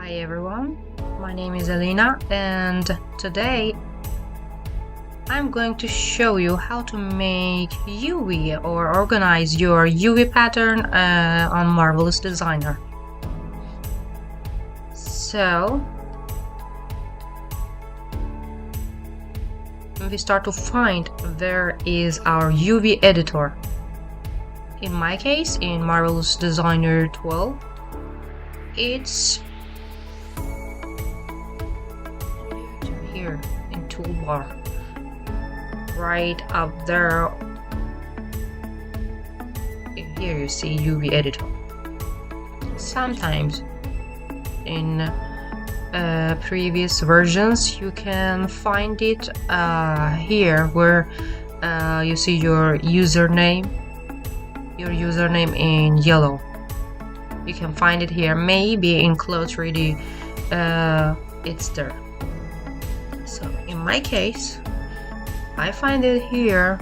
Hi everyone, my name is Elena and today I'm going to show you how to make UV or organize your UV pattern on Marvelous Designer. So we start to find where is our UV editor. In my case, in Marvelous Designer 12, it's here in toolbar, right up there. Here you see UV editor. Sometimes in previous versions you can find it here where you see your username in yellow. You can find it here. Maybe in Clo3D it's there. So in my case, I find it here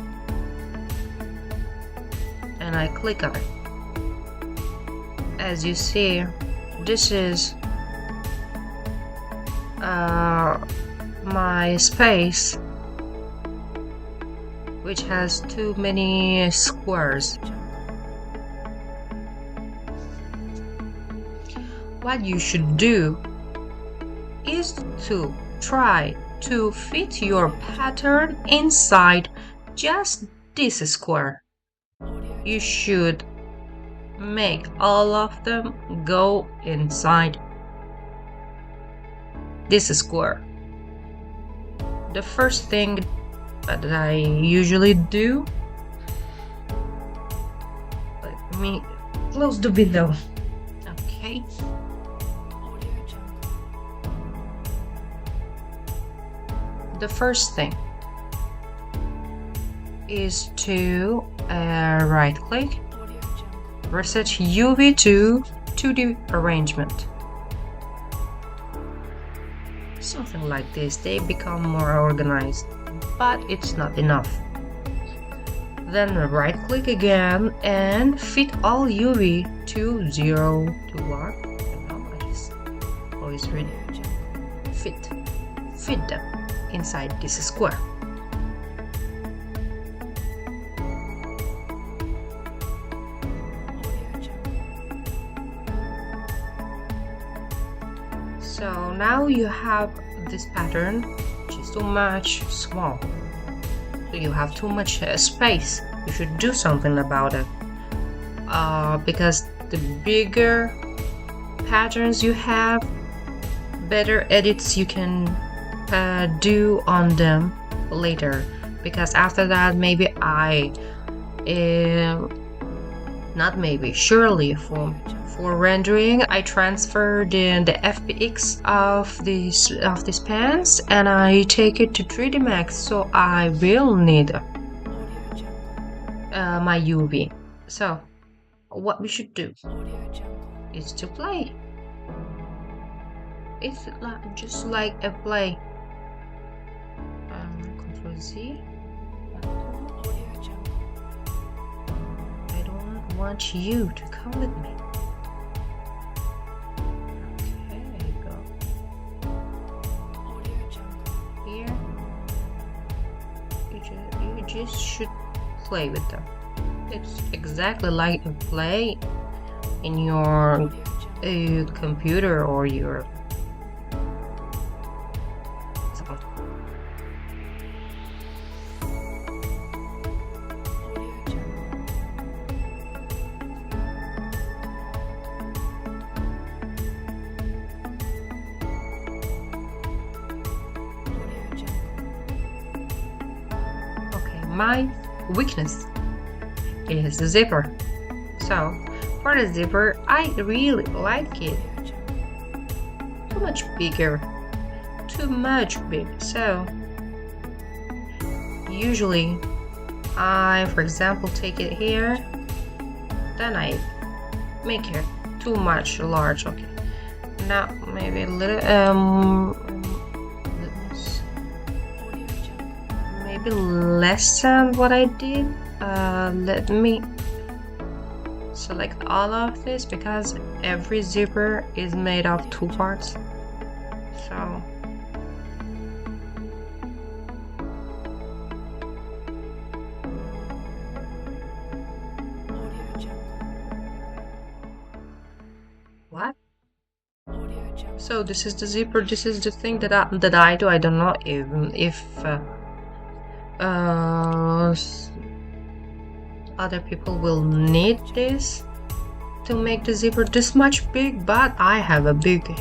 and I click on it. As you see, this is my space, which has too many squares. What you should do is to try to fit your pattern inside just this square. You should make all of them go inside this square. The first thing that I usually do, let me close the window. Okay. The first thing is to right click, reset UV to 2D arrangement. Something like this, they become more organized, but it's not enough. Then right click again and fit all UV to 0 to what? I just always read fit them inside this square. So now you have this pattern, which is too much small. So you have too much space. You should do something about it. Because the bigger patterns you have, better edits you can do on them later. Because after that, maybe surely for rendering, I transferred in the FBX of these pans and I take it to 3D Max, so I will need my UV. So what we should do is to play. It's just like a play. Control Z. I don't want you to come with me. You just should play with them. It's exactly like a play in your computer or your my weakness is the zipper. So for the zipper, I really like it. Too much bigger. Too much big. So usually I, for example, take it here, then I make it too much large. Okay. Now maybe a little less than what I did. Let me select all of this because every zipper is made of 2 parts. So what? So this is the zipper. This is the thing that I do. I don't know even if other people will need this to make the zipper this much big, but I have a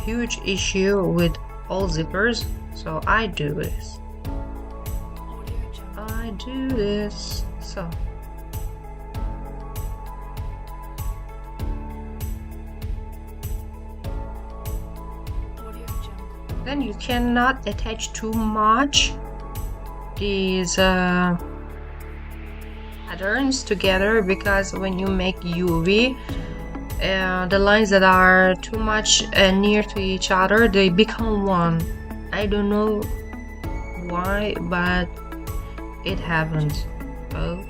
huge issue with all zippers, so I do this. So then you cannot attach too much these patterns together, because when you make UV, the lines that are too much near to each other, they become one. I don't know why, but it happens. Oh.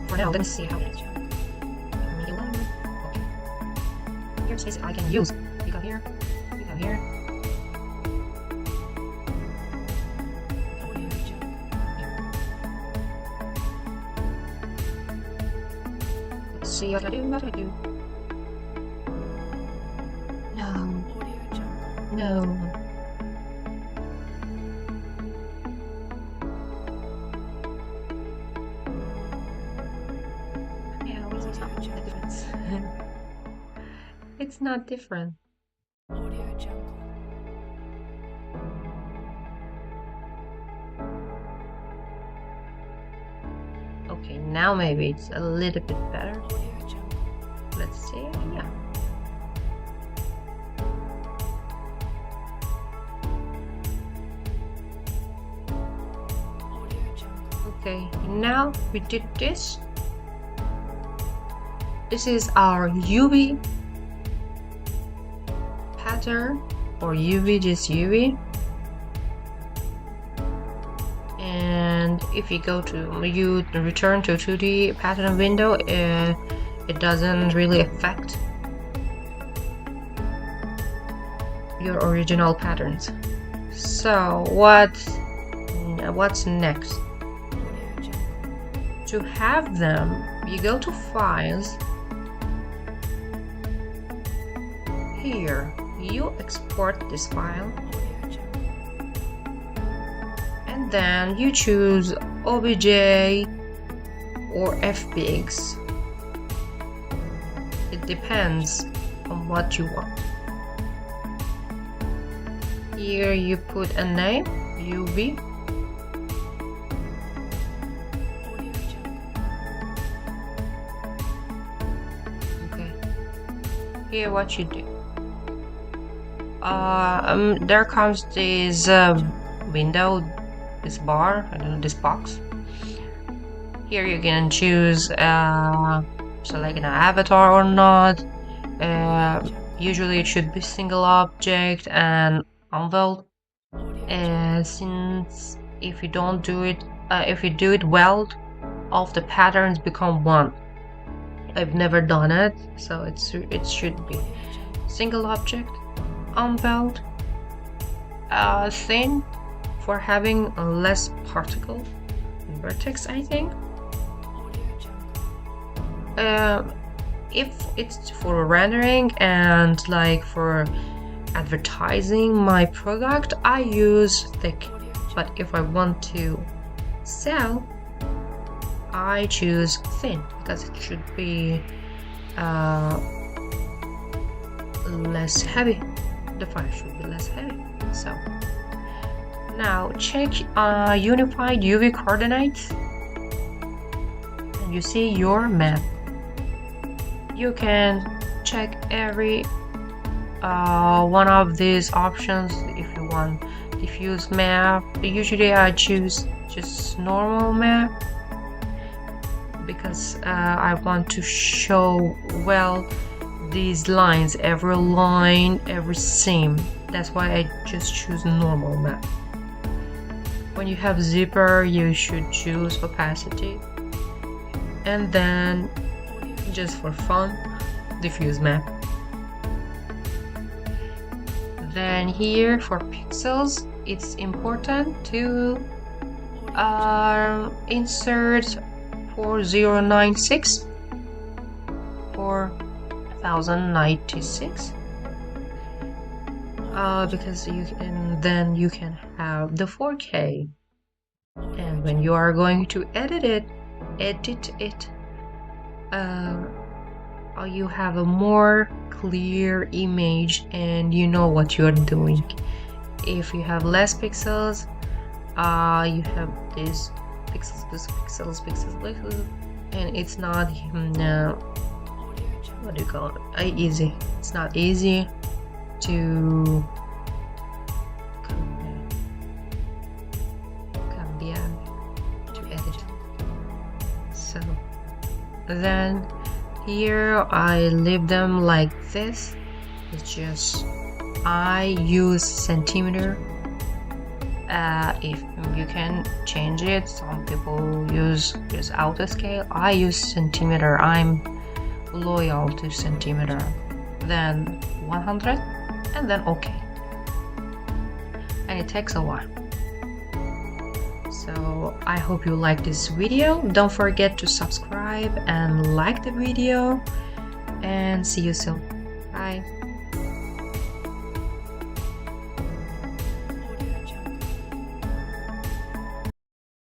For now, let's see how it is. Here's space I can use. You go here, you go here. Let's see what I do, No. It's not different. Okay, now maybe it's a little bit better. Let's see. Yeah. Okay, now we did this. This is our UV pattern, or UV, just UV. And if you go to, you return to 2D pattern window, it doesn't really affect your original patterns. So what's next? To have them, you go to files. Here you export this file, and then you choose OBJ or FBX. It depends on what you want. Here you put a name, UV. Okay. Here what you do. There comes this window, this bar, I don't know, this box. Here you can choose select an avatar or not. Usually it should be single object and unveiled. Since if you don't do it, if you do it well, all of the patterns become one. I've never done it, so it should be single object, unveiled, thin for having less particle vertex, I think. If it's for rendering and like for advertising my product, I use thick, but if I want to sell, I choose thin because it should be less heavy. The file should be less heavy. So now check unified UV coordinates, and you see your map. You can check every one of these options if you want diffuse map. Usually I choose just normal map. because I want to show well these lines, every line, every seam. That's why I just choose normal map. When you have zipper, you should choose opacity, and then just for fun, diffuse map. Then here for pixels, it's important to insert 4096 or 1096, because then you can have the 4K, and when you are going to edit it, you have a more clear image and you know what you're doing. If you have less pixels, you have these pixels, and it's not what do you call it? Easy. It's not easy to edit. So then here I leave them like this. It's just I use centimeter. If you can change it, some people use auto scale. I use centimeter. I'm loyal to centimeter. Then 100, and then okay. And it takes a while. So I hope you like this video. Don't forget to subscribe and like the video, and see you soon. Bye.